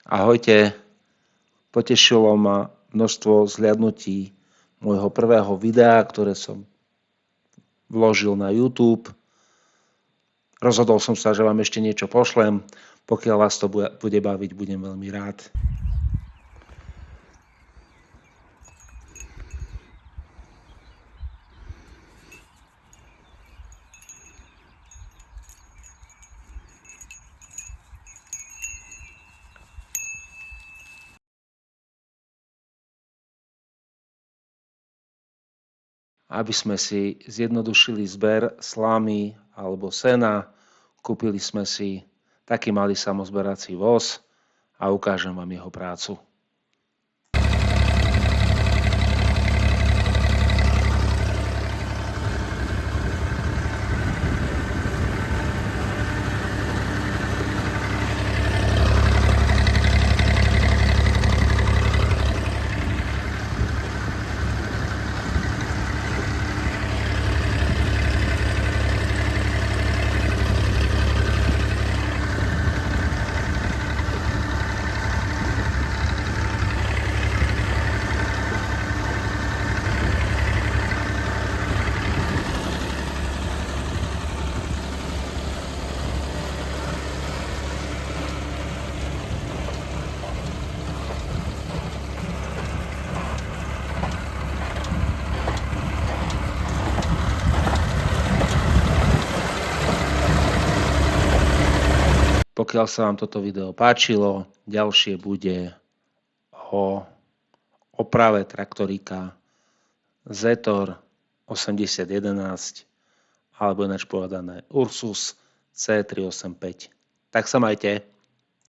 Ahojte, potešilo ma množstvo zhliadnutí môjho prvého videa, ktoré som vložil na YouTube. Rozhodol som sa, že vám ešte niečo pošlem. Pokiaľ vás to bude baviť, budem veľmi rád. Aby sme si zjednodušili zber slámy alebo sena, kúpili sme si taký malý samozberací voz a ukážem vám jeho prácu. Pokiaľ sa vám toto video páčilo, ďalšie bude o oprave traktoríka Zetor 8011 alebo ináč povedané Ursus C385. Tak sa majte.